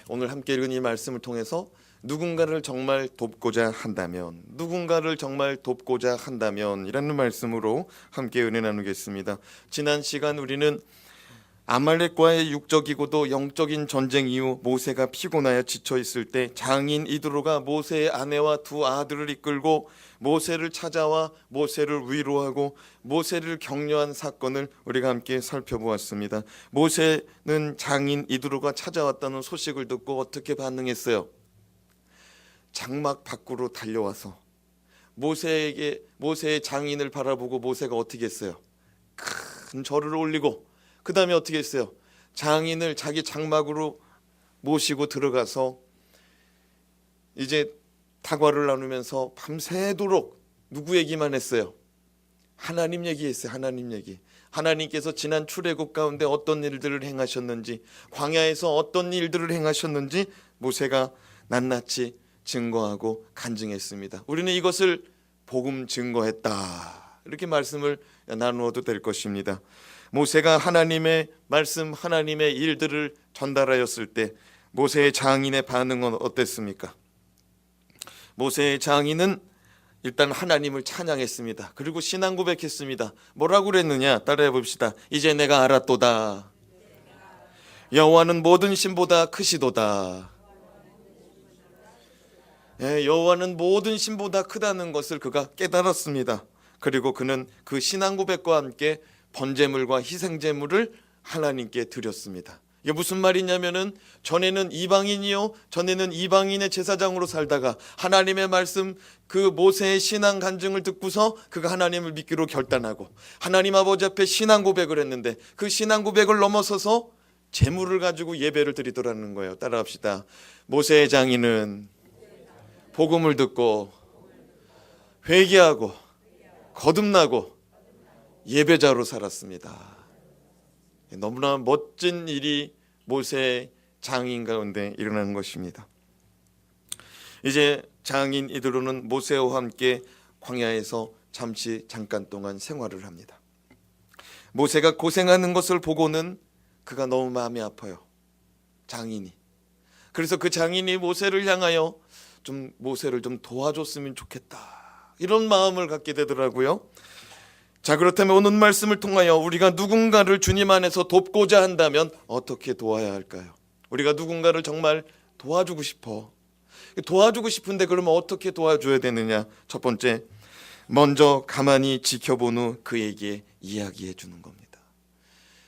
오늘 함께 읽은 이 말씀을 통해서 누군가를 정말 돕고자 한다면, 이라는 말씀으로 함께 은혜 나누겠습니다. 지난 시간 우리는 아말렉과의 육적이고도 영적인 전쟁 이후 모세가 피곤하여 지쳐 있을 때 장인 이드로가 모세의 아내와 두 아들을 이끌고 모세를 찾아와 모세를 위로하고 모세를 격려한 사건을 우리가 함께 살펴보았습니다. 모세는 장인 이드로가 찾아왔다는 소식을 듣고 어떻게 반응했어요? 장막 밖으로 달려와서 모세의 장인을 바라보고 모세가 어떻게 했어요? 큰 절을 올리고 그 다음에 어떻게 했어요? 장인을 자기 장막으로 모시고 들어가서 이제 다과를 나누면서 밤새도록 누구 얘기만 했어요? 하나님 얘기했어요. 하나님 얘기. 하나님께서 지난 출애굽 가운데 어떤 일들을 행하셨는지, 광야에서 어떤 일들을 행하셨는지 모세가 낱낱이 증거하고 간증했습니다. 우리는 이것을 복음 증거했다, 이렇게 말씀을 나누어도 될 것입니다. 모세가 하나님의 말씀, 하나님의 일들을 전달하였을 때 모세의 장인의 반응은 어땠습니까? 모세의 장인은 일단 하나님을 찬양했습니다. 그리고 신앙 고백했습니다. 뭐라고 그랬느냐? 따라해 봅시다. 이제 내가 알았도다. 여호와는 모든 신보다 크시도다. 여호와는 모든 신보다 크다는 것을 그가 깨달았습니다. 그리고 그는 그 신앙 고백과 함께 번제물과 희생제물을 하나님께 드렸습니다. 이게 무슨 말이냐면은 전에는 이방인의 제사장으로 살다가 하나님의 말씀, 그 모세의 신앙 간증을 듣고서 그가 하나님을 믿기로 결단하고 하나님 아버지 앞에 신앙 고백을 했는데 그 신앙 고백을 넘어서서 제물을 가지고 예배를 드리더라는 거예요. 따라합시다. 모세의 장인은 복음을 듣고 회개하고 거듭나고 예배자로 살았습니다. 너무나 멋진 일이 모세의 장인 가운데 일어나는 것입니다. 이제 장인 이드로는 모세와 함께 광야에서 잠깐 동안 생활을 합니다. 모세가 고생하는 것을 보고는 그가 너무 마음이 아파요. 장인이. 그래서 그 장인이 모세를 향하여 모세를 좀 도와줬으면 좋겠다, 이런 마음을 갖게 되더라고요. 자, 그렇다면 오늘 말씀을 통하여 우리가 누군가를 주님 안에서 돕고자 한다면 어떻게 도와야 할까요? 우리가 누군가를 정말 도와주고 싶은데 그러면 어떻게 도와줘야 되느냐? 첫 번째, 먼저 가만히 지켜본 후 그에게 이야기해 주는 겁니다.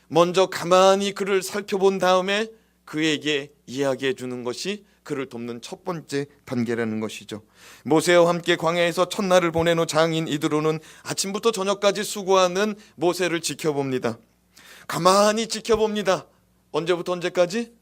먼저 가만히 그를 살펴본 다음에 그에게 이야기해 주는 것이 그를 돕는 첫 번째 단계라는 것이죠. 모세와 함께 광야에서 첫날을 보낸 후 장인 이드로는 아침부터 저녁까지 수고하는 모세를 지켜봅니다. 가만히 지켜봅니다. 언제부터 언제까지?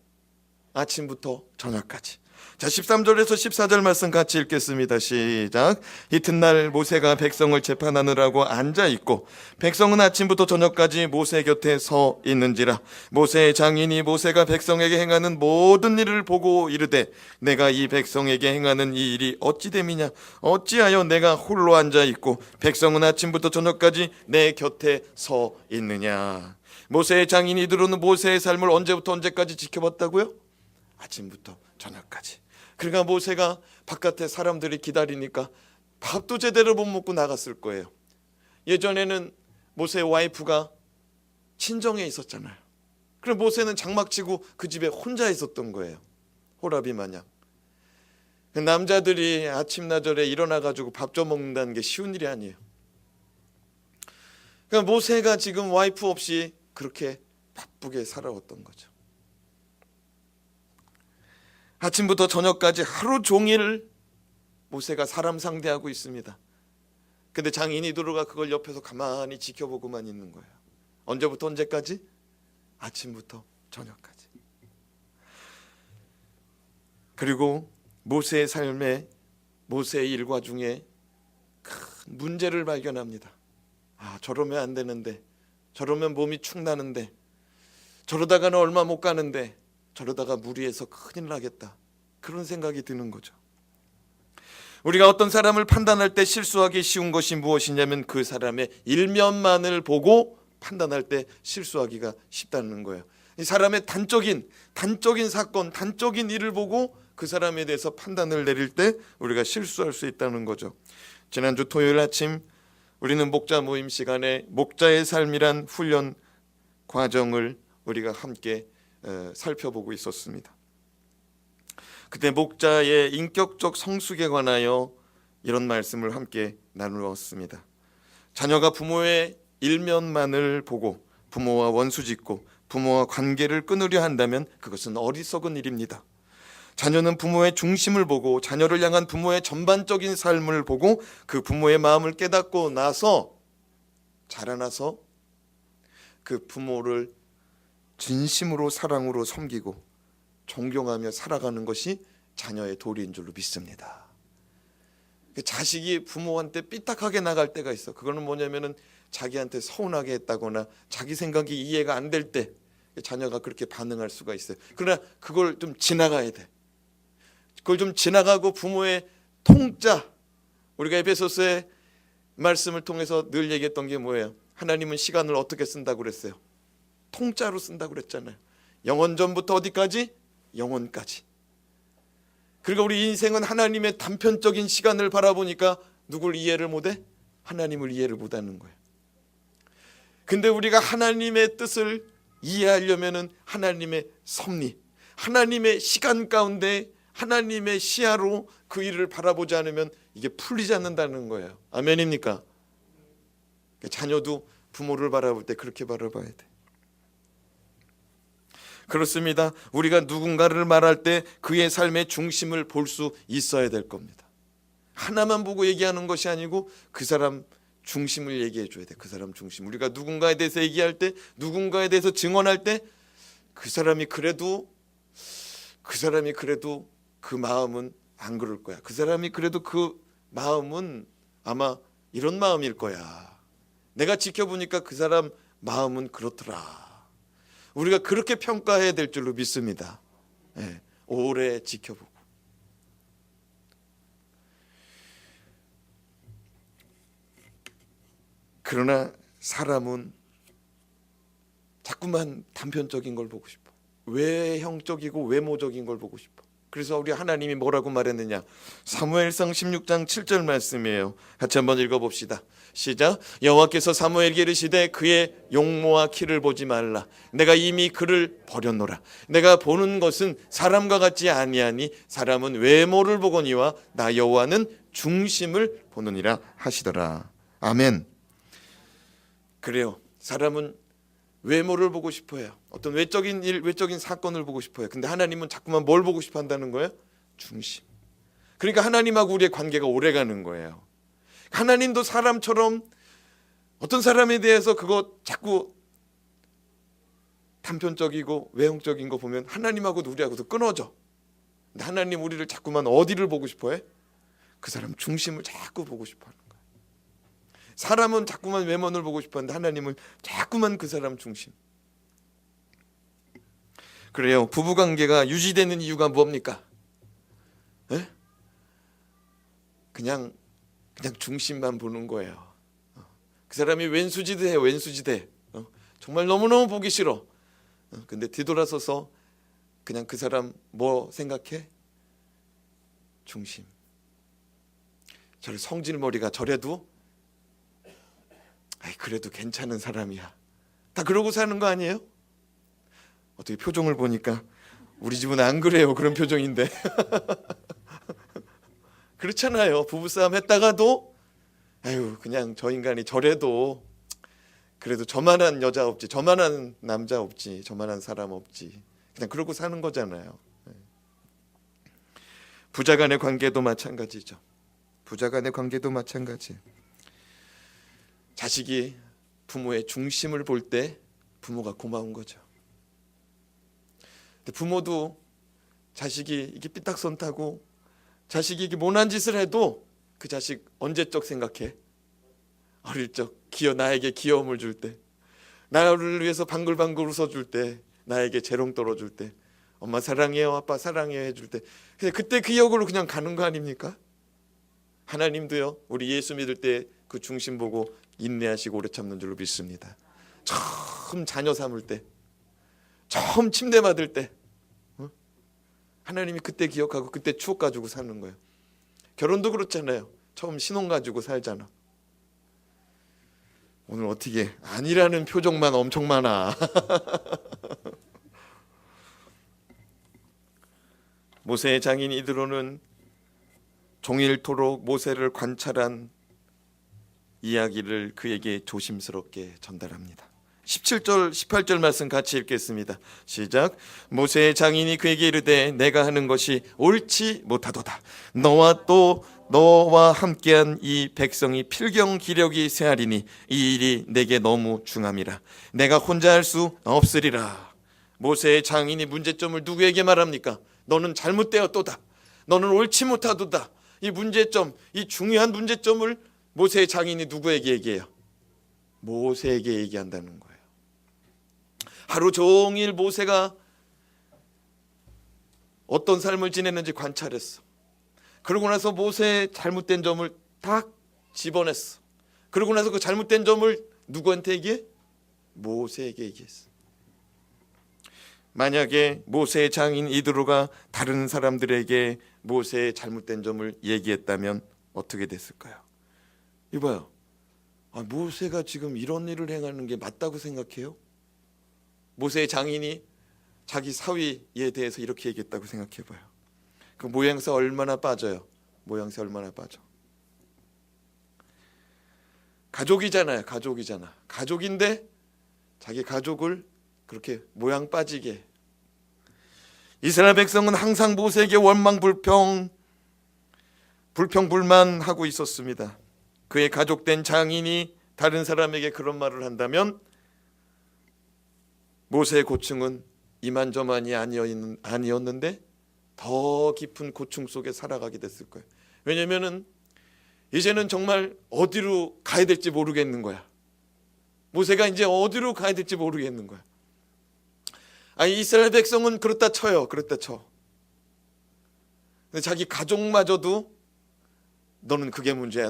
아침부터 저녁까지. 자, 13절에서 14절 말씀 같이 읽겠습니다. 시작. 이튿날 모세가 백성을 재판하느라고 앉아있고 백성은 아침부터 저녁까지 모세 곁에 서 있는지라. 모세의 장인이 모세가 백성에게 행하는 모든 일을 보고 이르되 내가 이 백성에게 행하는 이 일이 어찌 됨이냐? 어찌하여 내가 홀로 앉아있고 백성은 아침부터 저녁까지 내 곁에 서 있느냐? 모세의 장인 이드로는 모세의 삶을 언제부터 언제까지 지켜봤다고요? 아침부터 저녁까지. 그러니까 모세가 바깥에 사람들이 기다리니까 밥도 제대로 못 먹고 나갔을 거예요. 예전에는 모세의 와이프가 친정에 있었잖아요. 그럼 모세는 장막치고 그 집에 혼자 있었던 거예요. 호라비 마냥. 남자들이 아침나절에 일어나가지고 밥 좀 먹는다는 게 쉬운 일이 아니에요. 그러니까 모세가 지금 와이프 없이 그렇게 바쁘게 살아왔던 거죠. 아침부터 저녁까지 하루 종일 모세가 사람 상대하고 있습니다. 근데 장인 이드로가 그걸 옆에서 가만히 지켜보고만 있는 거예요. 언제부터 언제까지? 아침부터 저녁까지. 그리고 모세의 삶에, 모세의 일과 중에 큰 문제를 발견합니다. 저러면 안 되는데, 저러면 몸이 축나는데, 저러다가는 얼마 못 가는데, 저러다가 무리해서 큰일 나겠다, 그런 생각이 드는 거죠. 우리가 어떤 사람을 판단할 때 실수하기 쉬운 것이 무엇이냐면 그 사람의 일면만을 보고 판단할 때 실수하기가 쉽다는 거예요. 이 사람의 단적인 사건, 단적인 일을 보고 그 사람에 대해서 판단을 내릴 때 우리가 실수할 수 있다는 거죠. 지난주 토요일 아침 우리는 목자 모임 시간에 목자의 삶이란 훈련 과정을 우리가 함께 살펴보고 있었습니다. 그때 목자의 인격적 성숙에 관하여 이런 말씀을 함께 나누었습니다. 자녀가 부모의 일면만을 보고 부모와 원수짓고 부모와 관계를 끊으려 한다면 그것은 어리석은 일입니다. 자녀는 부모의 중심을 보고 자녀를 향한 부모의 전반적인 삶을 보고 그 부모의 마음을 깨닫고 나서 자라나서 그 부모를 진심으로 사랑으로 섬기고 존경하며 살아가는 것이 자녀의 도리인 줄로 믿습니다. 자식이 부모한테 삐딱하게 나갈 때가 있어. 그거는 뭐냐면은 자기한테 서운하게 했다거나 자기 생각이 이해가 안 될 때 자녀가 그렇게 반응할 수가 있어요. 그러나 그걸 좀 지나가야 돼. 그걸 좀 지나가고 부모의 통짜, 우리가 에베소서의 말씀을 통해서 늘 얘기했던 게 뭐예요? 하나님은 시간을 어떻게 쓴다고 그랬어요? 통짜로 쓴다고 그랬잖아요. 영원전부터 어디까지? 영원까지. 그러니까 우리 인생은 하나님의 단편적인 시간을 바라보니까 누굴 이해를 못해? 하나님을 이해를 못하는 거예요. 근데 우리가 하나님의 뜻을 이해하려면은 하나님의 섭리, 하나님의 시간 가운데 하나님의 시야로 그 일을 바라보지 않으면 이게 풀리지 않는다는 거예요. 아멘입니까? 자녀도 부모를 바라볼 때 그렇게 바라봐야 돼. 그렇습니다. 우리가 누군가를 말할 때 그의 삶의 중심을 볼 수 있어야 될 겁니다. 하나만 보고 얘기하는 것이 아니고 그 사람 중심을 얘기해 줘야 돼. 그 사람 중심. 우리가 누군가에 대해서 얘기할 때, 누군가에 대해서 증언할 때 그 사람이 그래도 그 마음은 안 그럴 거야. 그 사람이 그래도 그 마음은 아마 이런 마음일 거야. 내가 지켜보니까 그 사람 마음은 그렇더라. 우리가 그렇게 평가해야 될 줄로 믿습니다. 네, 오래 지켜보고. 그러나 사람은 자꾸만 단편적인 걸 보고 싶어. 외형적이고 외모적인 걸 보고 싶어. 그래서 우리 하나님이 뭐라고 말했느냐? 사무엘상 16장 7절 말씀이에요. 같이 한번 읽어봅시다. 시작. 여호와께서 사무엘에게 이르시되 그의 용모와 키를 보지 말라. 내가 이미 그를 버렸노라. 내가 보는 것은 사람과 같지 아니하니 사람은 외모를 보거니와 나 여호와는 중심을 보느니라 하시더라. 아멘. 그래요. 사람은 외모를 보고 싶어요. 어떤 외적인 일, 외적인 사건을 보고 싶어요. 근데 하나님은 자꾸만 뭘 보고 싶어 한다는 거예요? 중심. 그러니까 하나님하고 우리의 관계가 오래가는 거예요. 하나님도 사람처럼 어떤 사람에 대해서 그거 자꾸 단편적이고 외형적인 거 보면 하나님하고도 우리하고도 끊어져. 근데 하나님 우리를 자꾸만 어디를 보고 싶어 해? 그 사람 중심을 자꾸 보고 싶어 하는 거예요. 사람은 자꾸만 외모를 보고 싶어 하는데 하나님은 자꾸만 그 사람 중심. 그래요. 부부관계가 유지되는 이유가 뭡니까? 에? 그냥 중심만 보는 거예요. 그 사람이 왼수지대 해요. 왼수지대. 정말 너무너무 보기 싫어. 근데 뒤돌아서서 그냥 그 사람 뭐 생각해? 중심. 저 성질머리가 저래도 그래도 괜찮은 사람이야. 다 그러고 사는 거 아니에요? 어떻게 표정을 보니까 우리 집은 안 그래요. 그런 표정인데. 그렇잖아요. 부부싸움 했다가도 그냥 저 인간이 저래도 그래도 저만한 여자 없지, 저만한 남자 없지, 저만한 사람 없지. 그냥 그러고 사는 거잖아요. 부자 간의 관계도 마찬가지죠. 부자 간의 관계도 마찬가지. 자식이 부모의 중심을 볼 때 부모가 고마운 거죠. 근데 부모도 자식이 이게 삐딱선 타고 자식이 이게 못난 짓을 해도 그 자식 언제적 생각해? 어릴 적 나에게 귀여움을 줄 때, 나를 위해서 방글방글 웃어줄 때, 나에게 재롱 떨어줄 때, 엄마 사랑해요, 아빠 사랑해요 해줄 때, 그때 그 역으로 그냥 가는 거 아닙니까? 하나님도요, 우리 예수 믿을 때 그 중심 보고 인내하시고 오래 참는 줄로 믿습니다. 처음 자녀 삼을 때 처음 침대 받을 때 하나님이 그때 기억하고 그때 추억 가지고 사는 거예요. 결혼도 그렇잖아요. 처음 신혼 가지고 살잖아. 오늘 어떻게 아니라는 표정만 엄청 많아. 모세의 장인 이드로는 종일토록 모세를 관찰한 이야기를 그에게 조심스럽게 전달합니다. 17절 18절 말씀 같이 읽겠습니다. 시작. 모세의 장인이 그에게 이르되 내가 하는 것이 옳지 못하도다. 너와 함께한 이 백성이 필경 기력이 쇠하리니 이 일이 내게 너무 중함이라. 내가 혼자 할 수 없으리라. 모세의 장인이 문제점을 누구에게 말합니까? 너는 잘못되었도다. 너는 옳지 못하도다. 이 문제점, 이 중요한 문제점을 모세의 장인이 누구에게 얘기해요? 모세에게 얘기한다는 거예요. 하루 종일 모세가 어떤 삶을 지내는지 관찰했어. 그러고 나서 모세의 잘못된 점을 딱 집어냈어. 그러고 나서 그 잘못된 점을 누구한테 얘기해? 모세에게 얘기했어. 만약에 모세의 장인 이드로가 다른 사람들에게 모세의 잘못된 점을 얘기했다면 어떻게 됐을까요? 이봐요. 모세가 지금 이런 일을 행하는 게 맞다고 생각해요? 모세의 장인이 자기 사위에 대해서 이렇게 얘기했다고 생각해봐요. 그 모양새 얼마나 빠져요? 모양새 얼마나 빠져? 가족이잖아요. 가족인데 자기 가족을 그렇게 모양 빠지게. 이스라엘 백성은 항상 모세에게 원망 불평불만하고 있었습니다. 그의 가족된 장인이 다른 사람에게 그런 말을 한다면 모세의 고충은 이만저만이 아니었는데 더 깊은 고충 속에 살아가게 됐을 거예요. 왜냐하면 이제는 정말 어디로 가야 될지 모르겠는 거야. 모세가 이제 어디로 가야 될지 모르겠는 거야. 이스라엘 백성은 그렇다 쳐요. 근데 자기 가족마저도 너는 그게 문제야.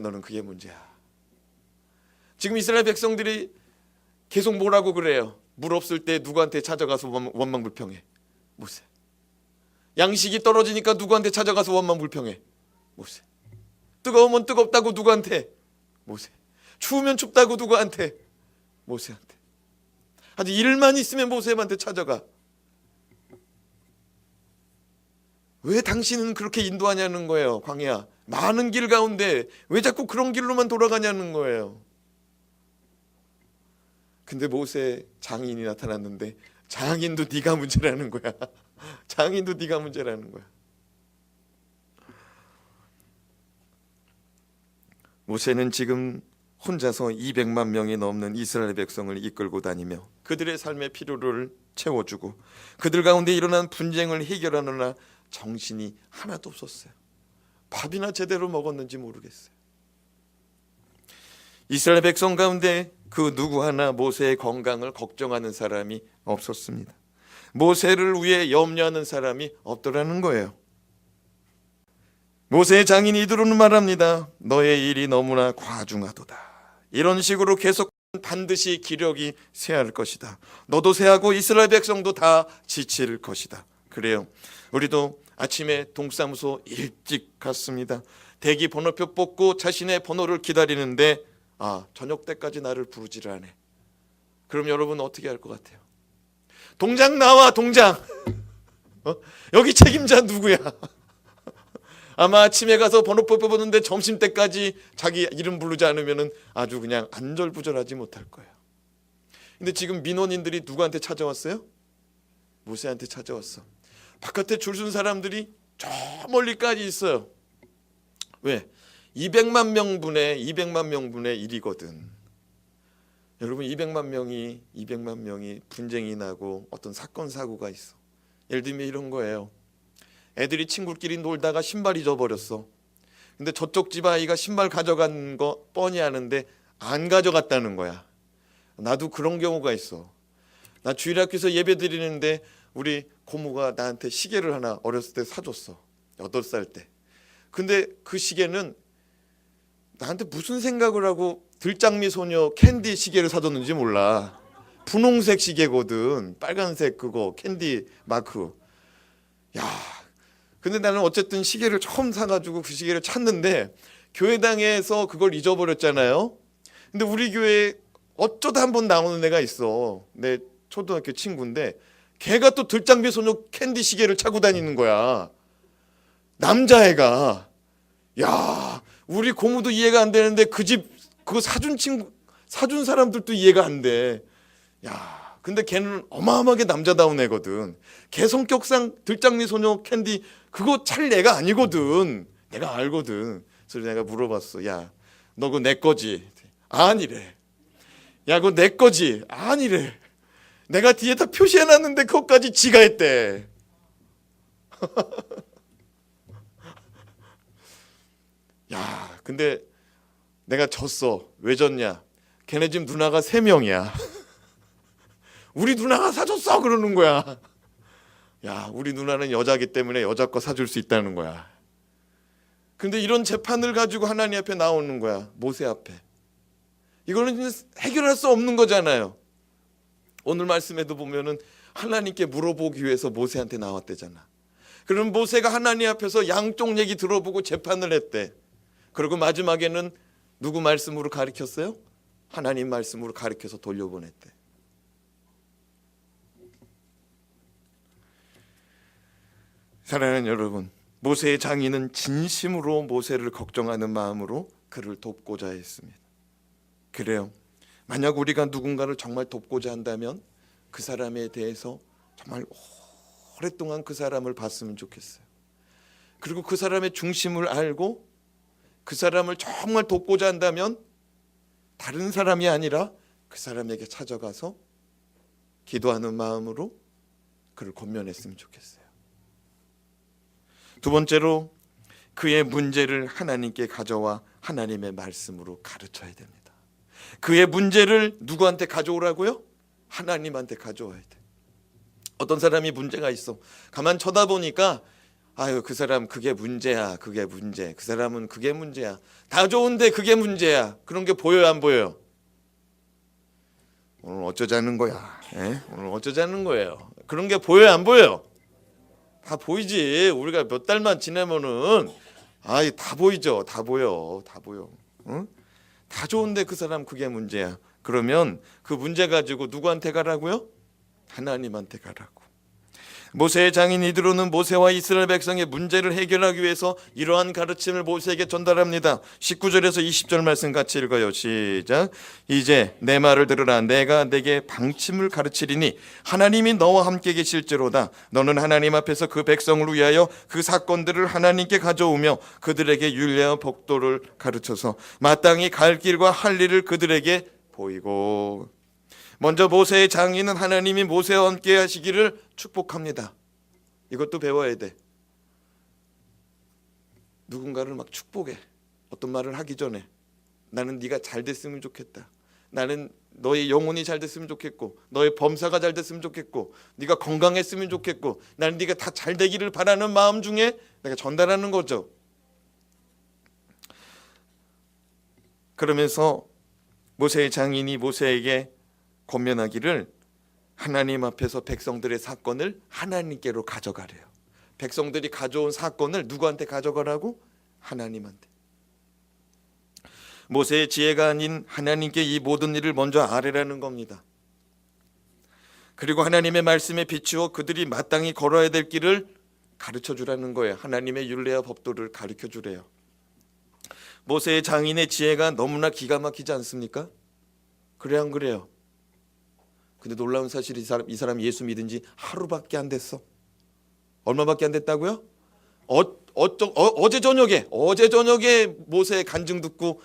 지금 이스라엘 백성들이 계속 뭐라고 그래요? 물 없을 때 누구한테 찾아가서 원망불평해? 모세. 양식이 떨어지니까 누구한테 찾아가서 원망불평해? 모세. 뜨거우면 뜨겁다고 누구한테? 모세. 추우면 춥다고 누구한테? 모세한테. 아주 일만 있으면 모세한테 찾아가. 왜 당신은 그렇게 인도하냐는 거예요. 광야 많은 길 가운데 왜 자꾸 그런 길로만 돌아가냐는 거예요. 근데 모세 장인이 나타났는데 장인도 네가 문제라는 거야. 장인도 네가 문제라는 거야. 모세는 지금 혼자서 200만 명이 넘는 이스라엘 백성을 이끌고 다니며 그들의 삶의 필요를 채워주고 그들 가운데 일어난 분쟁을 해결하느라 정신이 하나도 없었어요. 밥이나 제대로 먹었는지 모르겠어요. 이스라엘 백성 가운데 그 누구 하나 모세의 건강을 걱정하는 사람이 없었습니다. 모세를 위해 염려하는 사람이 없더라는 거예요. 모세의 장인 이드로는 말합니다. 너의 일이 너무나 과중하도다. 이런 식으로 계속 반드시 기력이 쇠할 것이다. 너도 쇠하고 이스라엘 백성도 다 지칠 것이다. 그래요. 우리도 아침에 동사무소 일찍 갔습니다. 대기 번호표 뽑고 자신의 번호를 기다리는데 저녁 때까지 나를 부르지를 않네. 그럼 여러분 어떻게 할 것 같아요? 동장 나와, 동장. 여기 책임자 누구야? 아마 아침에 가서 번호표 뽑았는데 점심때까지 자기 이름 부르지 않으면 아주 그냥 안절부절하지 못할 거예요. 근데 지금 민원인들이 누구한테 찾아왔어요? 모세한테 찾아왔어. 바깥에 줄 선 사람들이 저 멀리까지 있어요. 왜? 200만 명분의 일이거든. 여러분 200만 명이 분쟁이 나고 어떤 사건 사고가 있어. 예를 들면 이런 거예요. 애들이 친구끼리 놀다가 신발 잊어버렸어. 근데 저쪽 집 아이가 신발 가져간 거 뻔히 아는데 안 가져갔다는 거야. 나도 그런 경우가 있어. 나 주일학교에서 예배 드리는데 우리 고모가 나한테 시계를 하나 어렸을 때 사줬어. 8살 때. 근데 그 시계는 나한테 무슨 생각을 하고 들장미 소녀 캔디 시계를 사줬는지 몰라. 분홍색 시계거든. 빨간색 그거 캔디 마크. 야, 근데 나는 어쨌든 시계를 처음 사가지고 그 시계를 찾는데 교회당에서 그걸 잊어버렸잖아요. 근데 우리 교회에 어쩌다 한번 나오는 애가 있어. 내 초등학교 친구인데 걔가 또 들장비 소녀 캔디 시계를 차고 다니는 거야. 남자애가. 야, 우리 고모도 이해가 안 되는데 그 집 그거 사준 사람들도 이해가 안 돼. 야, 근데 걔는 어마어마하게 남자다운 애거든. 걔 성격상 들장미 소녀 캔디 그거 찰 애가 아니거든. 내가 알거든. 그래서 내가 물어봤어. 야, 너 그거 내 거지? 아니래. 야, 그거 내 거지? 아니래. 내가 뒤에다 표시해놨는데 그것까지 지가 했대. 야, 근데 내가 졌어. 왜 졌냐? 걔네 집 누나가 3명이야. 우리 누나가 사줬어 그러는 거야. 야, 우리 누나는 여자기 때문에 여자 거 사줄 수 있다는 거야. 근데 이런 재판을 가지고 하나님 앞에 나오는 거야. 모세 앞에. 이거는 해결할 수 없는 거잖아요. 오늘 말씀에도 보면은 하나님께 물어보기 위해서 모세한테 나왔대잖아. 그럼 모세가 하나님 앞에서 양쪽 얘기 들어보고 재판을 했대. 그리고 마지막에는 누구 말씀으로 가르쳤어요? 하나님 말씀으로 가르쳐서 돌려보냈대. 사랑하는 여러분, 모세의 장인은 진심으로 모세를 걱정하는 마음으로 그를 돕고자 했습니다. 그래요. 만약 우리가 누군가를 정말 돕고자 한다면 그 사람에 대해서 정말 오랫동안 그 사람을 봤으면 좋겠어요. 그리고 그 사람의 중심을 알고 그 사람을 정말 돕고자 한다면 다른 사람이 아니라 그 사람에게 찾아가서 기도하는 마음으로 그를 권면했으면 좋겠어요. 두 번째로 그의 문제를 하나님께 가져와 하나님의 말씀으로 가르쳐야 됩니다. 그의 문제를 누구한테 가져오라고요? 하나님한테 가져와야 돼. 어떤 사람이 문제가 있어. 가만 쳐다보니까 아유, 그 사람 그게 문제야. 그게 문제. 그 사람은 그게 문제야. 다 좋은데 그게 문제야. 그런 게 보여요, 안 보여요? 오늘 어쩌자는 거야. 에? 오늘 어쩌자는 거예요. 그런 게 보여요, 안 보여요? 다 보이지. 우리가 몇 달만 지내면은 아이 다 보이죠. 다 보여. 다 보여. 응? 다 좋은데 그 사람 그게 문제야. 그러면 그 문제 가지고 누구한테 가라고요? 하나님한테 가라고. 모세의 장인 이드로는 모세와 이스라엘 백성의 문제를 해결하기 위해서 이러한 가르침을 모세에게 전달합니다. 19절에서 20절 말씀 같이 읽어요. 시작. 이제 내 말을 들으라. 내가 내게 방침을 가르치리니 하나님이 너와 함께 계실지로다. 너는 하나님 앞에서 그 백성을 위하여 그 사건들을 하나님께 가져오며 그들에게 율례와 법도를 가르쳐서 마땅히 갈 길과 할 일을 그들에게 보이고. 먼저 모세의 장인은 하나님이 모세와 함께 하시기를 축복합니다. 이것도 배워야 돼. 누군가를 막 축복해. 어떤 말을 하기 전에 나는 네가 잘 됐으면 좋겠다. 나는 너의 영혼이 잘 됐으면 좋겠고 너의 범사가 잘 됐으면 좋겠고 네가 건강했으면 좋겠고 나는 네가 다 잘 되기를 바라는 마음 중에 내가 전달하는 거죠. 그러면서 모세의 장인이 모세에게 권면하기를 하나님 앞에서 백성들의 사건을 하나님께로 가져가래요. 백성들이 가져온 사건을 누구한테 가져가라고? 하나님한테. 모세의 지혜가 아닌 하나님께 이 모든 일을 먼저 아뢰라는 겁니다. 그리고 하나님의 말씀에 비추어 그들이 마땅히 걸어야 될 길을 가르쳐 주라는 거예요. 하나님의 율례와 법도를 가르쳐 주래요. 모세의 장인의 지혜가 너무나 기가 막히지 않습니까? 그래요, 안 그래요? 근데 놀라운 사실이 이 사람 예수 믿은 지 하루밖에 안 됐어. 얼마밖에 안 됐다고요? 어제 저녁에 모세의 간증 듣고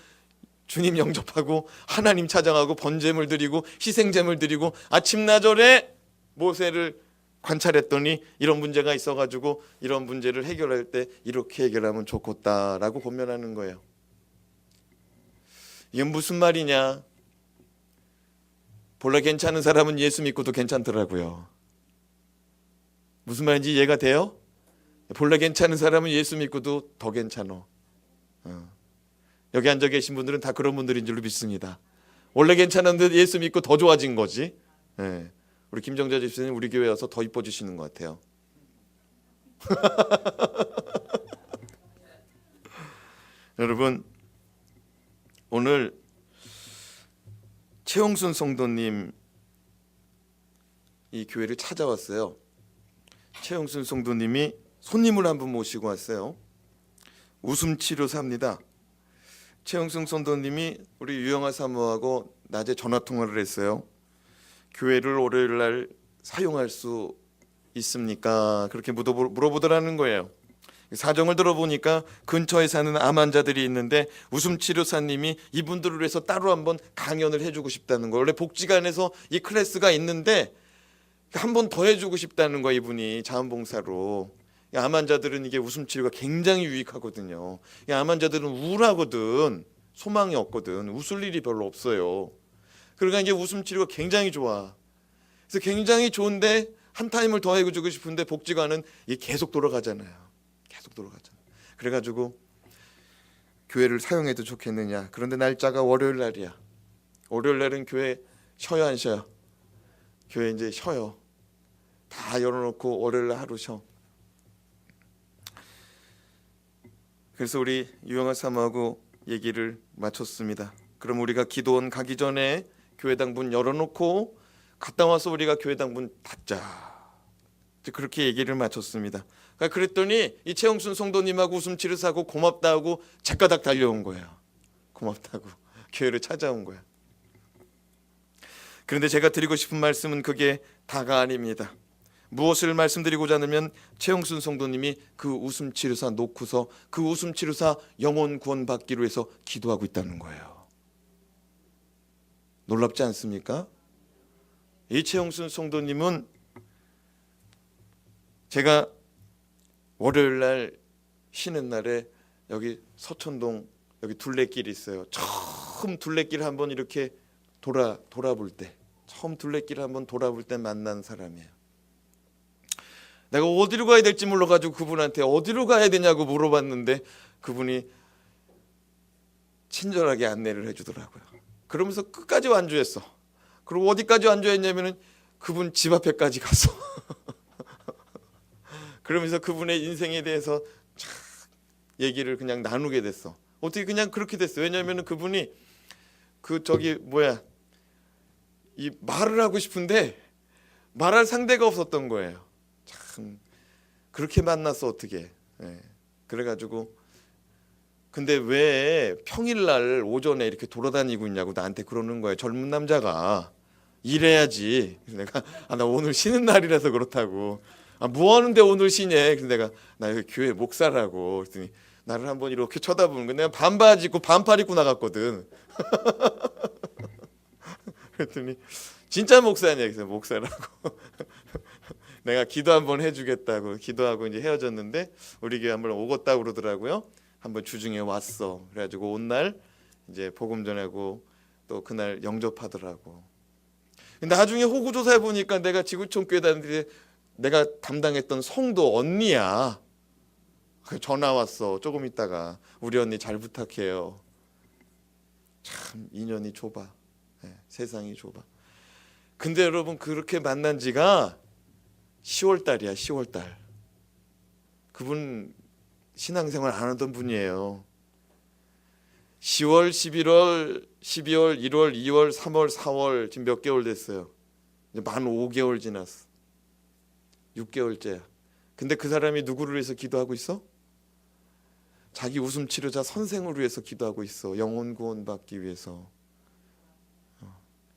주님 영접하고 하나님 찾아가고 번제물 드리고 희생제물 드리고 아침나절에 모세를 관찰했더니 이런 문제가 있어가지고 이런 문제를 해결할 때 이렇게 해결하면 좋겠다라고 권면하는 거예요. 이게 무슨 말이냐? 본래 괜찮은 사람은 예수 믿고도 괜찮더라고요. 무슨 말인지 이해가 돼요? 본래 괜찮은 사람은 예수 믿고도 더 괜찮어. 여기 앉아 계신 분들은 다 그런 분들인 줄로 믿습니다. 원래 괜찮은데 예수 믿고 더 좋아진 거지. 예. 우리 김정자 집사님 우리 교회 와서 더 이뻐지시는 것 같아요. 여러분, 오늘 최홍순 성도님 이 교회를 찾아왔어요. 최홍순 성도님이 손님을 한 분 모시고 왔어요. 웃음치료사입니다. 최홍순 성도님이 우리 유영아 사모하고 낮에 전화 통화를 했어요. 교회를 월요일 날 사용할 수 있습니까? 그렇게 물어보더라는 거예요. 사정을 들어보니까 근처에 사는 암 환자들이 있는데 웃음치료사님이 이분들을 위해서 따로 한번 강연을 해주고 싶다는 거예요. 원래 복지관에서 이 클래스가 있는데 한 번 더 해주고 싶다는 거예요. 이분이 자원봉사로. 암 환자들은 이게 웃음치료가 굉장히 유익하거든요. 암 환자들은 우울하거든. 소망이 없거든. 웃을 일이 별로 없어요. 그러니까 이게 웃음치료가 굉장히 좋아. 그래서 굉장히 좋은데 한 타임을 더 해주고 싶은데 복지관은 이게 계속 돌아가잖아요. 계속 돌아가잖아. 그래가지고 교회를 사용해도 좋겠느냐. 그런데 날짜가 월요일 날이야. 월요일 날은 교회 쉬어요, 안 쉬어요? 교회 이제 쉬어요. 다 열어놓고 월요일 날 하루 쉬어. 그래서 우리 유영아 사모하고 얘기를 마쳤습니다. 그럼 우리가 기도원 가기 전에 교회당 문 열어놓고 갔다 와서 우리가 교회당 문 닫자. 그렇게 얘기를 마쳤습니다. 그랬더니 이 최홍순 성도님하고 웃음치료사고 고맙다고 제가닥 달려온 거예요. 고맙다고 교회를 찾아온 거야. 그런데 제가 드리고 싶은 말씀은 그게 다가 아닙니다. 무엇을 말씀드리고자 하면 최홍순 성도님이 그 웃음치료사 놓고서 그 웃음치료사 영혼 구원 받기로 해서 기도하고 있다는 거예요. 놀랍지 않습니까? 이 최홍순 성도님은 제가 월요일 날 쉬는 날에 여기 서천동 여기 둘레길이 있어요. 처음 둘레길 한번 이렇게 돌아볼 때, 처음 둘레길 한번 돌아볼 때 만난 사람이에요. 내가 어디로 가야 될지 몰라가지고 그분한테 어디로 가야 되냐고 물어봤는데 그분이 친절하게 안내를 해주더라고요. 그러면서 끝까지 완주했어. 그리고 어디까지 완주했냐면은 그분 집 앞에까지 갔어. 그러면서 그분의 인생에 대해서 쫙 얘기를 그냥 나누게 됐어. 어떻게 그냥 그렇게 됐어. 왜냐하면 그분이 이 말을 하고 싶은데 말할 상대가 없었던 거예요. 참 그렇게 만났어 어떻게. 예. 그래가지고 근데 왜 평일날 오전에 이렇게 돌아다니고 있냐고 나한테 그러는 거예요. 젊은 남자가 일해야지. 그래서 내가 나 오늘 쉬는 날이라서 그렇다고. 뭐 하는데 오늘 쉬냐? 그래서 내가 나 여기 교회 목사라고. 그랬더니 나를 한번 이렇게 쳐다보는 거야. 내가 반바지 입고 반팔 입고 나갔거든. 그랬더니 진짜 목사냐? 그래서 목사라고. 내가 기도 한번 해주겠다고 기도하고 이제 헤어졌는데 우리 교회 한번 오겠다고 그러더라고요. 한번 주중에 왔어. 그래가지고 온 날 이제 복음 전하고 또 그날 영접하더라고. 근데 나중에 호구 조사해 보니까 내가 지구촌 교회 다니는데 내가 담당했던 성도 언니야. 전화 왔어. 조금 있다가 우리 언니 잘 부탁해요. 참 인연이 좁아. 네, 세상이 좁아. 근데 여러분 그렇게 만난 지가 10월 달이야. 10월 달. 그분 신앙생활 안 하던 분이에요. 10월, 11월, 12월, 1월, 2월, 3월, 4월 지금 몇 개월 됐어요. 이제 만 5개월 지났어. 6개월째야. 근데 그 사람이 누구를 위해서 기도하고 있어? 자기 웃음치료자 선생을 위해서 기도하고 있어. 영혼 구원 받기 위해서.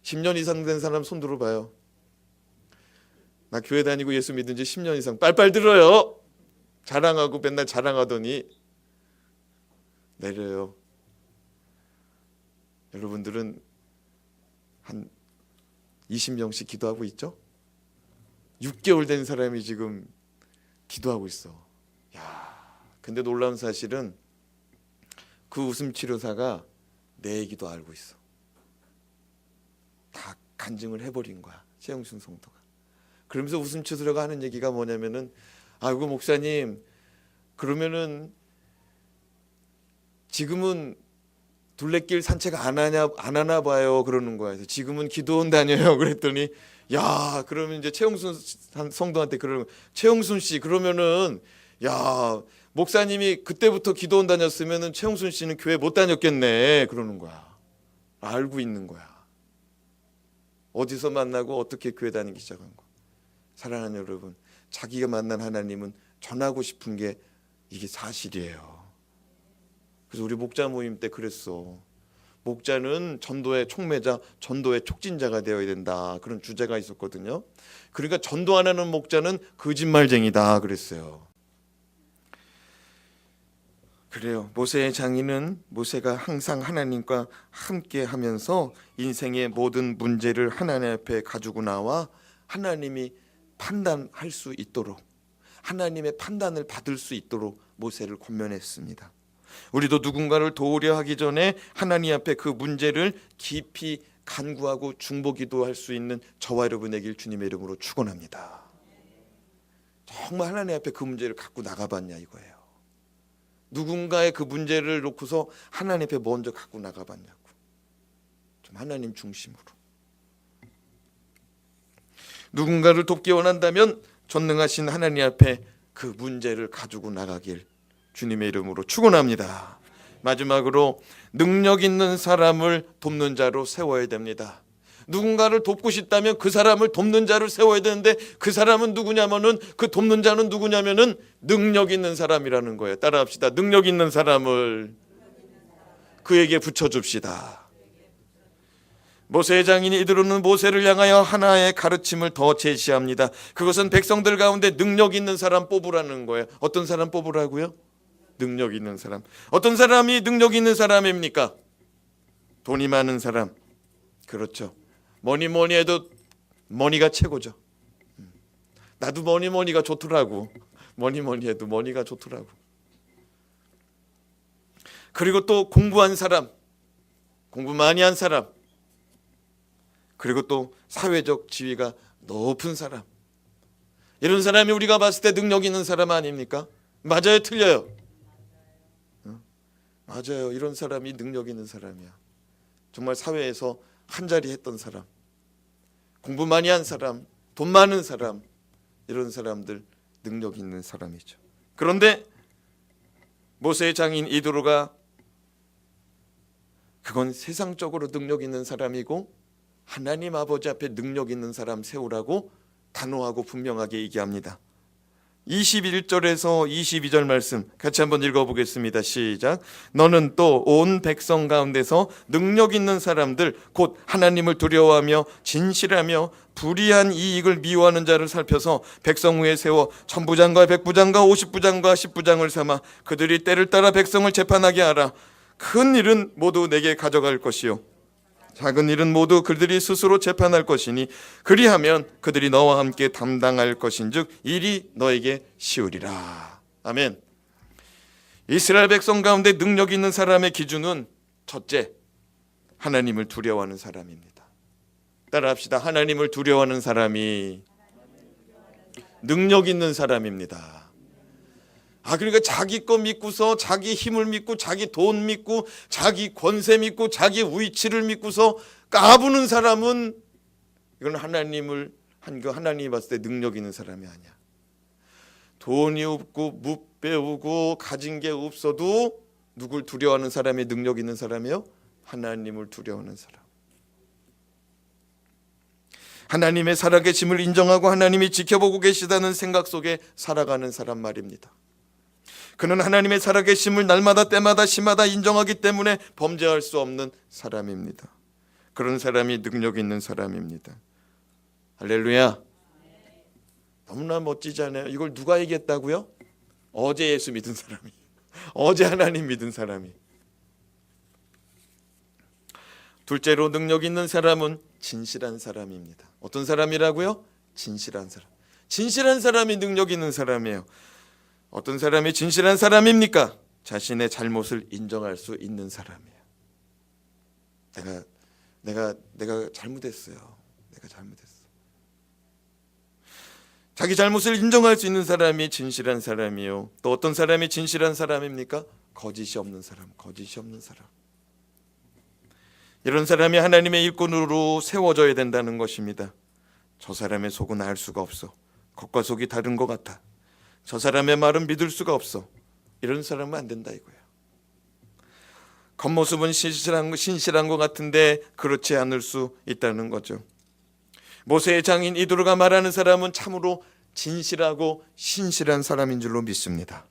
10년 이상 된 사람 손 들어봐요. 나 교회 다니고 예수 믿은 지 10년 이상. 빨빨 들어요. 자랑하고 맨날 자랑하더니 내려요. 여러분들은 한 20명씩 기도하고 있죠? 6개월 된 사람이 지금 기도하고 있어. 야, 근데 놀라운 사실은 그 웃음치료사가 내 얘기도 알고 있어. 다 간증을 해버린 거야. 최영순 성도가. 그러면서 웃음치료사가 하는 얘기가 뭐냐면은 아이고 목사님 그러면은 지금은 둘레길 산책 안 하나 봐요. 그러는 거야. 그래서 지금은 기도원 다녀요. 그랬더니 야, 그러면 이제 최영순 성도한테 그러는 거예요. 최영순 씨, 그러면은 야, 목사님이 그때부터 기도원 다녔으면은 최영순 씨는 교회 못 다녔겠네. 그러는 거야. 알고 있는 거야. 어디서 만나고 어떻게 교회 다니기 시작한 거. 사랑하는 여러분, 자기가 만난 하나님은 전하고 싶은 게 이게 사실이에요. 그래서 우리 목자 모임 때 그랬어. 목자는 전도의 촉매자, 전도의 촉진자가 되어야 된다. 그런 주제가 있었거든요. 그러니까 전도 안 하는 목자는 거짓말쟁이다 그랬어요. 그래요. 모세의 장인은 모세가 항상 하나님과 함께 하면서 인생의 모든 문제를 하나님 앞에 가지고 나와 하나님이 판단할 수 있도록, 하나님의 판단을 받을 수 있도록 모세를 권면했습니다. 우리도 누군가를 도우려 하기 전에 하나님 앞에 그 문제를 깊이 간구하고 중보기도할 수 있는 저와 여러분에게 주님의 이름으로 축원합니다. 정말 하나님 앞에 그 문제를 갖고 나가봤냐 이거예요. 누군가의 그 문제를 놓고서 하나님 앞에 먼저 갖고 나가봤냐고. 좀 하나님 중심으로. 누군가를 돕기 원한다면 전능하신 하나님 앞에 그 문제를 가지고 나가길 주님의 이름으로 축원합니다. 마지막으로 능력 있는 사람을 돕는 자로 세워야 됩니다. 누군가를 돕고 싶다면 그 사람을 돕는 자를 세워야 되는데 그 사람은 누구냐면은, 그 돕는 자는 누구냐면은 능력 있는 사람이라는 거예요. 따라합시다. 능력 있는 사람을 그에게 붙여줍시다. 모세의 장인이 이들은 모세를 향하여 하나의 가르침을 더 제시합니다. 그것은 백성들 가운데 능력 있는 사람 뽑으라는 거예요. 어떤 사람 뽑으라고요? 능력 있는 사람. 어떤 사람이 능력 있는 사람입니까? 돈이 많은 사람. 그렇죠. 뭐니 해도 머니가 최고죠. 나도 머니가 좋더라고. 뭐니 해도 머니가 좋더라고. 그리고 또 공부한 사람, 공부 많이 한 사람, 그리고 또 사회적 지위가 높은 사람. 이런 사람이 우리가 봤을 때 능력 있는 사람 아닙니까? 맞아요, 틀려요? 맞아요. 이런 사람이 능력 있는 사람이야. 정말 사회에서 한 자리 했던 사람, 공부 많이 한 사람, 돈 많은 사람, 이런 사람들 능력 있는 사람이죠. 그런데 모세의 장인 이드로가 그건 세상적으로 능력 있는 사람이고 하나님 아버지 앞에 능력 있는 사람 세우라고 단호하고 분명하게 얘기합니다. 21절에서 22절 말씀 같이 한번 읽어보겠습니다. 시작. 너는 또 온 백성 가운데서 능력 있는 사람들 곧 하나님을 두려워하며 진실하며 불의한 이익을 미워하는 자를 살펴서 백성 후에 세워 천부장과 백부장과 50부장과 10부장을 삼아 그들이 때를 따라 백성을 재판하게 하라. 큰 일은 모두 내게 가져갈 것이요 작은 일은 모두 그들이 스스로 재판할 것이니 그리하면 그들이 너와 함께 담당할 것인즉 일이 너에게 쉬우리라. 아멘. 이스라엘 백성 가운데 능력 있는 사람의 기준은 첫째, 하나님을 두려워하는 사람입니다. 따라합시다. 하나님을 두려워하는 사람이 능력 있는 사람입니다. 그러니까 자기 거 믿고서 자기 힘을 믿고 자기 돈 믿고 자기 권세 믿고 자기 위치를 믿고서 까부는 사람은 이건 하나님이 봤을 때 능력 있는 사람이 아니야. 돈이 없고 못 배우고 가진 게 없어도 누굴 두려워하는 사람이 능력 있는 사람이에요? 하나님을 두려워하는 사람. 하나님의 살아계심을 인정하고 하나님이 지켜보고 계시다는 생각 속에 살아가는 사람 말입니다. 그는 하나님의 살아계심을 날마다 때마다 시마다 인정하기 때문에 범죄할 수 없는 사람입니다. 그런 사람이 능력 있는 사람입니다. 할렐루야. 너무나 멋지지 않아요? 이걸 누가 얘기했다고요? 어제 예수 믿은 사람이, 어제 하나님 믿은 사람이. 둘째로 능력 있는 사람은 진실한 사람입니다. 어떤 사람이라고요? 진실한 사람. 진실한 사람이 능력 있는 사람이에요. 어떤 사람이 진실한 사람입니까? 자신의 잘못을 인정할 수 있는 사람이에요. 내가 잘못했어요. 내가 잘못했어. 자기 잘못을 인정할 수 있는 사람이 진실한 사람이요. 또 어떤 사람이 진실한 사람입니까? 거짓이 없는 사람, 거짓이 없는 사람. 이런 사람이 하나님의 일꾼으로 세워져야 된다는 것입니다. 저 사람의 속은 알 수가 없어. 겉과 속이 다른 것 같아. 저 사람의 말은 믿을 수가 없어. 이런 사람은 안 된다 이거예요. 겉모습은 신실한 것 같은데 그렇지 않을 수 있다는 거죠. 모세의 장인 이도로가 말하는 사람은 참으로 진실하고 신실한 사람인 줄로 믿습니다.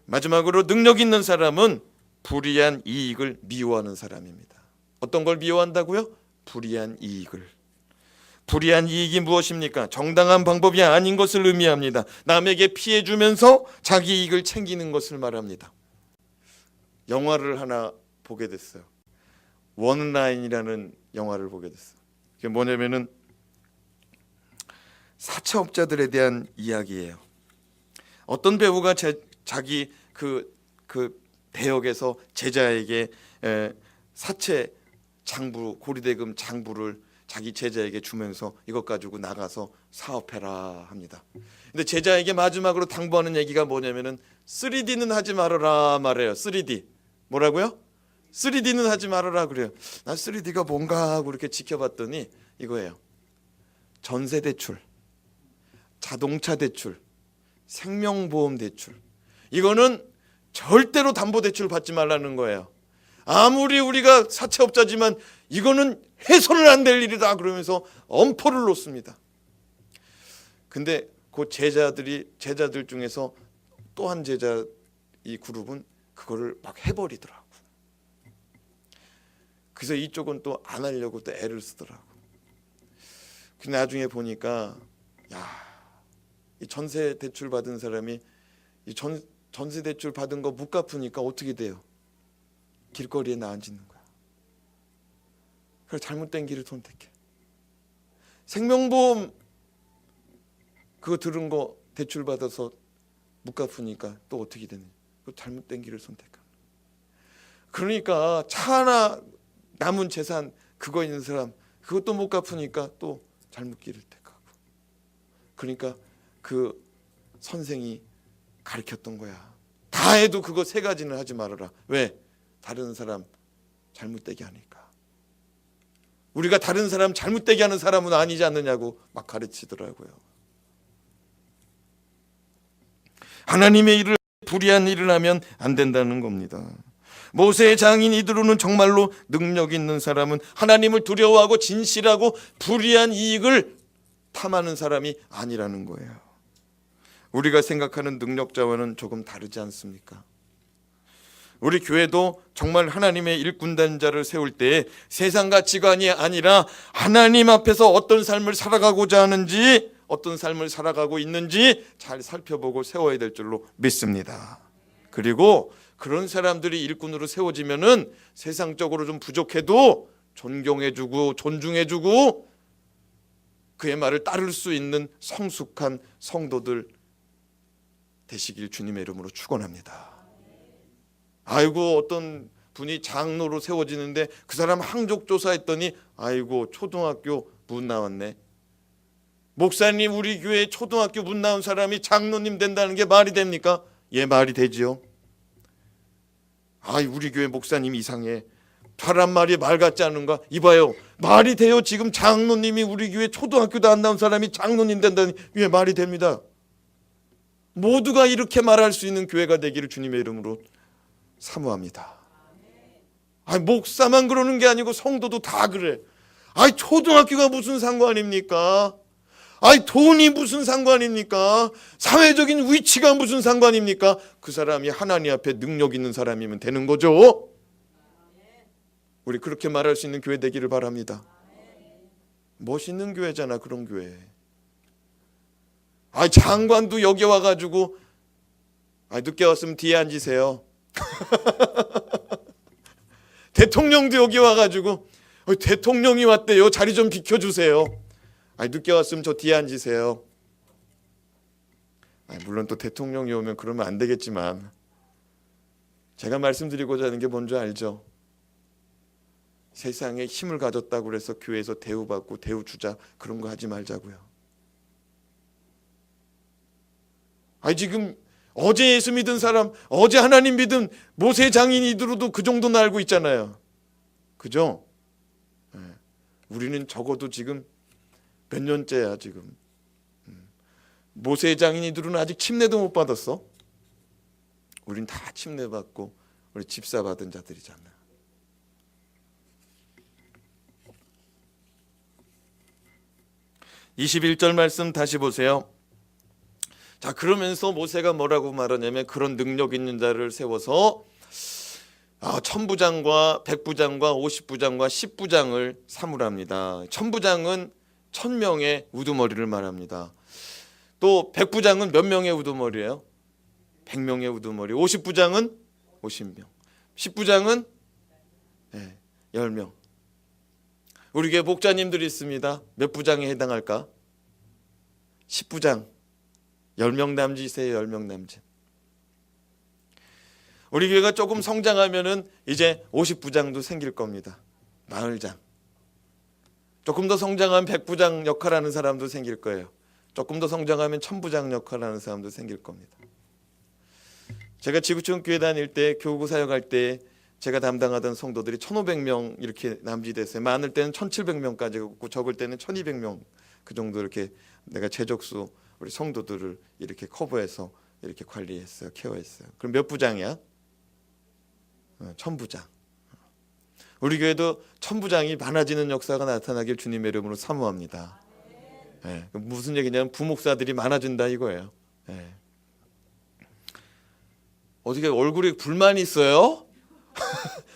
마지막으로 능력 있는 사람은 불이한 이익을 미워하는 사람입니다. 어떤 걸 미워한다고요? 불이한 이익을. 불이한 이익이 무엇입니까? 정당한 방법이 아닌 것을 의미합니다. 남에게 피해 주면서 자기 이익을 챙기는 것을 말합니다. 영화를 하나 보게 됐어요. 원라인이라는 영화를 보게 됐어요. 이게 뭐냐면은 사채업자들에 대한 이야기예요. 어떤 배우가 자기 그 대역에서 제자에게 사채 장부, 고리대금 장부를 자기 제자에게 주면서 이것 가지고 나가서 사업해라 합니다. 근데 제자에게 마지막으로 당부하는 얘기가 뭐냐면은 3D는 하지 말아라 말해요. 3D 뭐라고요? 3D는 하지 말아라 그래요. 난 3D가 뭔가 하고 이렇게 지켜봤더니 이거예요. 전세 대출, 자동차 대출, 생명보험 대출. 이거는 절대로 담보대출 받지 말라는 거예요. 아무리 우리가 사채업자지만 이거는 해서는 안 될 일이다 그러면서 엄포를 놓습니다. 근데 그 제자들 중에서 또 한 제자 이 그룹은 그거를 막 해버리더라고. 그래서 이쪽은 또 안 하려고 또 애를 쓰더라고. 근데 나중에 보니까 이 전세 대출 받은 사람이 이 전세 대출 받은 거 못 갚으니까 어떻게 돼요? 길거리에 나앉는 거야. 그래서 잘못된 길을 선택해. 생명보험 그거 들은 거 대출 받아서 못 갚으니까 또 어떻게 되냐? 잘못된 길을 선택하는. 그러니까 차 하나 남은 재산 그거 있는 사람 그것도 못 갚으니까 또 잘못 길을 택하고. 그러니까 그 선생이 가르쳤던 거야. 다 해도 그거 세 가지는 하지 말아라. 왜? 다른 사람 잘못되게 하니까. 우리가 다른 사람 잘못되게 하는 사람은 아니지 않느냐고 막 가르치더라고요. 하나님의 일을 불의한 일을 하면 안 된다는 겁니다. 모세의 장인 이드로는 정말로 능력 있는 사람은 하나님을 두려워하고 진실하고 불의한 이익을 탐하는 사람이 아니라는 거예요. 우리가 생각하는 능력자와는 조금 다르지 않습니까? 우리 교회도 정말 하나님의 일꾼단자를 세울 때 세상 가치관이 아니라 하나님 앞에서 어떤 삶을 살아가고자 하는지, 어떤 삶을 살아가고 있는지 잘 살펴보고 세워야 될 줄로 믿습니다. 그리고 그런 사람들이 일꾼으로 세워지면은 세상적으로 좀 부족해도 존경해주고 존중해주고 그의 말을 따를 수 있는 성숙한 성도들 되시길 주님의 이름으로 축원합니다. 아이고 어떤 분이 장로로 세워지는데 그 사람 항족 조사했더니 아이고 초등학교 문 나왔네. 목사님 우리 교회 초등학교 문 나온 사람이 장로님 된다는 게 말이 됩니까? 예, 말이 되지요. 아이 우리 교회 목사님 이상해. 사람 말이 말 같지 않은가? 이봐요. 말이 돼요. 지금 장로님이 우리 교회 초등학교도 안 나온 사람이 장로님 된다니 예, 말이 됩니다. 모두가 이렇게 말할 수 있는 교회가 되기를 주님의 이름으로 사모합니다. 아니, 목사만 그러는 게 아니고 성도도 다 그래. 아니 초등학교가 무슨 상관입니까? 아니 돈이 무슨 상관입니까? 사회적인 위치가 무슨 상관입니까? 그 사람이 하나님 앞에 능력 있는 사람이면 되는 거죠. 우리 그렇게 말할 수 있는 교회 되기를 바랍니다. 멋있는 교회잖아 그런 교회. 아니 장관도 여기 와가지고 늦게 왔으면 뒤에 앉으세요. 대통령도 여기 와가지고 대통령이 왔대요. 자리 좀 비켜주세요. 늦게 왔으면 저 뒤에 앉으세요. 물론 또 대통령이 오면 그러면 안 되겠지만 제가 말씀드리고자 하는 게 뭔지 알죠? 세상에 힘을 가졌다고 해서 교회에서 대우받고 대우주자 그런 거 하지 말자고요. 지금 어제 예수 믿은 사람, 어제 하나님 믿은 모세 장인 이드로도 그 정도는 알고 있잖아요. 그죠? 우리는 적어도 지금 몇 년째야 지금. 모세의 장인이들은 아직 침례도 못 받았어. 우린 다 침례 받고 우리 집사 받은 자들이잖아. (21절) 말씀 다시 보세요. 자, 그러면서 모세가 뭐라고 말하냐면 그런 능력 있는 자를 세워서 천부장과 백부장과 50부장과 10부장을 삼으랍니다. 천부장은 1000명의 우두머리를 말합니다. 또 백부장은 몇 명의 우두머리예요? 100명의 우두머리. 50부장은 50명. 10부장은 10명. 우리 교회 목자님들이 있습니다. 몇 부장에 해당할까? 10부장. 10명 남짓이세요. 10명 남짓. 우리 교회가 조금 성장하면은 이제 50부장도 생길 겁니다. 마을장. 조금 더 성장하면 100부장 역할하는 사람도 생길 거예요. 조금 더 성장하면 1000부장 역할하는 사람도 생길 겁니다. 제가 지구촌 교회 다닐 때 교구 사역할 때 제가 담당하던 성도들이 1500명 이렇게 남짓했어요. 많을 때는 1700명까지 갔고 적을 때는 1200명 그 정도 이렇게 내가 제적수 우리 성도들을 이렇게 커버해서 이렇게 관리했어요. 케어했어요. 그럼 몇 부장이야? 1000부장. 우리 교회도 1000부장이 많아지는 역사가 나타나길 주님의 이름으로 사모합니다. 무슨 얘기냐면 부목사들이 많아진다 이거예요. 어떻게 얼굴에 불만이 있어요?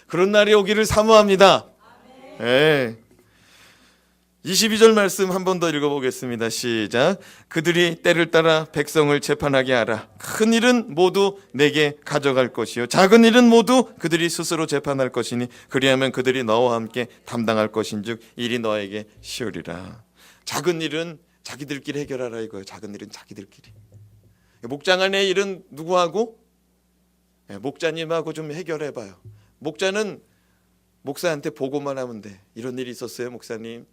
그런 날이 오기를 사모합니다. 22절 말씀 한 번 더 읽어보겠습니다. 시작. 그들이 때를 따라 백성을 재판하게 하라. 큰 일은 모두 내게 가져갈 것이요 작은 일은 모두 그들이 스스로 재판할 것이니 그리하면 그들이 너와 함께 담당할 것인즉 일이 너에게 쉬우리라. 작은 일은 자기들끼리 해결하라 이거예요. 작은 일은 자기들끼리. 목장안의 일은 누구하고? 목자님하고 좀 해결해봐요. 목자는 목사한테 보고만 하면 돼. 이런 일이 있었어요 목사님.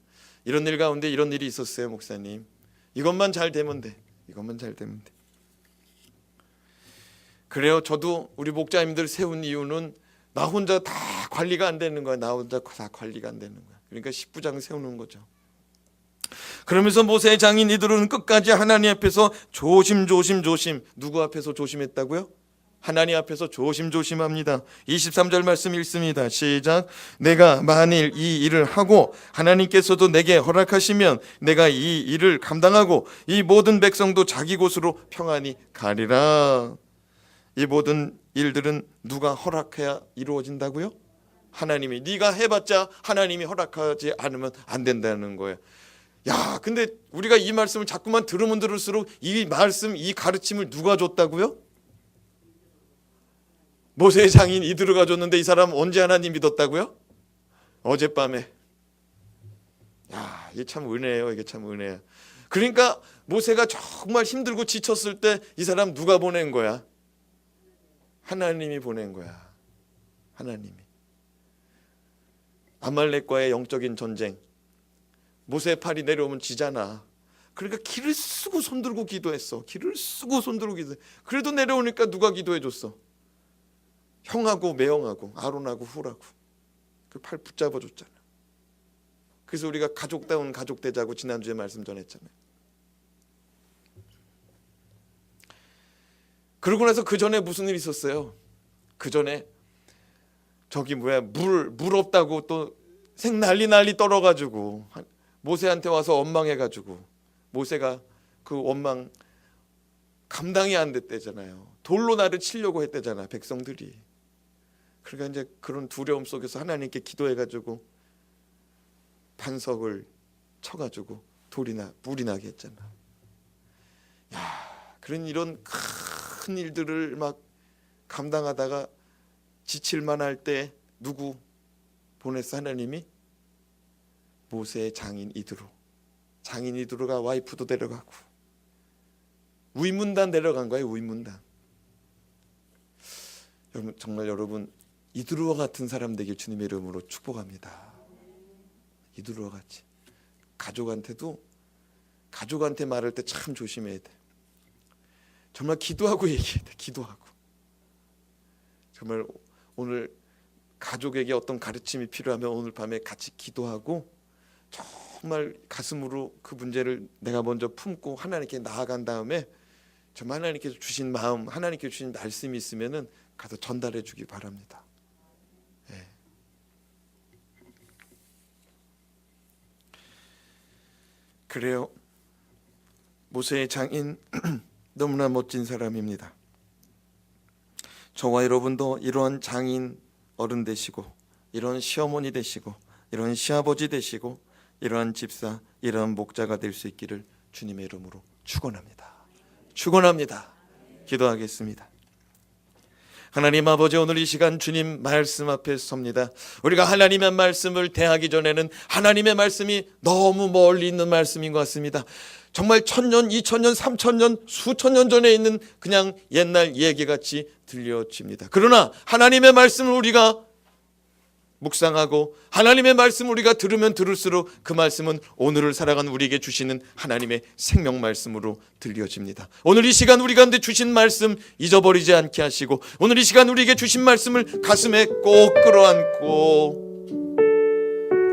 이런 일 가운데 이런 일이 있었어요 목사님. 이것만 잘 되면 돼. 이것만 잘 되면 돼. 그래요. 저도 우리 목자님들 세운 이유는 나 혼자 다 관리가 안 되는 거야. 나 혼자 다 관리가 안 되는 거야. 그러니까 10부장 세우는 거죠. 그러면서 모세의 장인 이들은 끝까지 하나님 앞에서 조심 누구 앞에서 조심했다고요? 하나님 앞에서 조심합니다. 23절 말씀 읽습니다. 시작. 내가 만일 이 일을 하고 하나님께서도 내게 허락하시면 내가 이 일을 감당하고 이 모든 백성도 자기 곳으로 평안히 가리라. 이 모든 일들은 누가 허락해야 이루어진다고요? 하나님이. 네가 해봤자 하나님이 허락하지 않으면 안 된다는 거예요. 야, 근데 우리가 이 말씀을 자꾸만 들으면 들을수록 이 말씀, 이 가르침을 누가 줬다고요? 모세의 장인 이드로가 줬는데 이 사람 언제 하나님 믿었다고요? 어젯밤에. 야, 이게 참 은혜예요. 이게 참 은혜야. 그러니까 모세가 정말 힘들고 지쳤을 때 이 사람 누가 보낸 거야? 하나님이 보낸 거야. 하나님이. 아말렉과의 영적인 전쟁. 모세의 팔이 내려오면 지잖아. 그러니까 기를 쓰고 손들고 기도했어. 기를 쓰고 손들고 기도해. 그래도 내려오니까 누가 기도해 줬어? 형하고 매형하고 아론하고 훌하고 그 팔 붙잡아 줬잖아. 그래서 우리가 가족다운 가족 되자고 지난주에 말씀 전했잖아요. 그러고 나서 그 전에 무슨 일이 있었어요? 그 전에 저기 물 없다고 또 생 난리 떨어가지고 모세한테 와서 원망해가지고 모세가 그 원망 감당이 안 됐대잖아요. 돌로 나를 치려고 했대잖아 백성들이. 그러니까 이제 그런 두려움 속에서 하나님께 기도해가지고 반석을 쳐가지고 불이 나게 했잖아. 야, 그런 이런 큰 일들을 막 감당하다가 지칠만 할 때 누구 보냈어? 하나님이? 모세의 장인 이드로. 장인 이드로가 와이프도 데려가고 위문단 데려간 거예요. 위문단. 정말 여러분 이드로와 같은 사람 되길 주님의 이름으로 축복합니다. 이드로와 같이. 가족한테 말할 때 참 조심해야 돼. 정말 기도하고 얘기해야 돼. 기도하고. 정말 오늘 가족에게 어떤 가르침이 필요하면 오늘 밤에 같이 기도하고 정말 가슴으로 그 문제를 내가 먼저 품고 하나님께 나아간 다음에 정말 하나님께서 주신 마음, 하나님께서 주신 말씀이 있으면은 가서 전달해 주기 바랍니다. 예. 그래요. 모세의 장인 너무나 멋진 사람입니다. 저와 여러분도 이러한 장인 어른 되시고, 이러한 시어머니 되시고, 이러한 시아버지 되시고, 이러한 집사, 이러한 목자가 될 수 있기를 주님의 이름으로 축원합니다. 축원합니다. 기도하겠습니다. 하나님 아버지, 오늘 이 시간 주님 말씀 앞에 섭니다. 우리가 하나님의 말씀을 대하기 전에는 하나님의 말씀이 너무 멀리 있는 말씀인 것 같습니다. 정말 1000년, 2000년, 3000년, 수천 년 전에 있는 그냥 옛날 얘기같이 들려집니다. 그러나 하나님의 말씀을 우리가 묵상하고 하나님의 말씀을 우리가 들으면 들을수록 그 말씀은 오늘을 살아가는 우리에게 주시는 하나님의 생명 말씀으로 들려집니다. 오늘 이 시간 우리 가운데 주신 말씀 잊어버리지 않게 하시고, 오늘 이 시간 우리에게 주신 말씀을 가슴에 꼭 끌어안고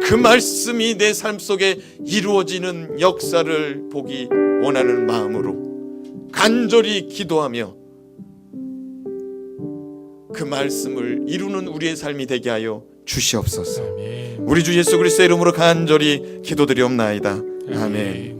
그 말씀이 내 삶 속에 이루어지는 역사를 보기 원하는 마음으로 간절히 기도하며 그 말씀을 이루는 우리의 삶이 되게 하여 주시옵소서. 아멘. 우리 주 예수 그리스도의 이름으로 간절히 기도드리옵나이다. 아멘.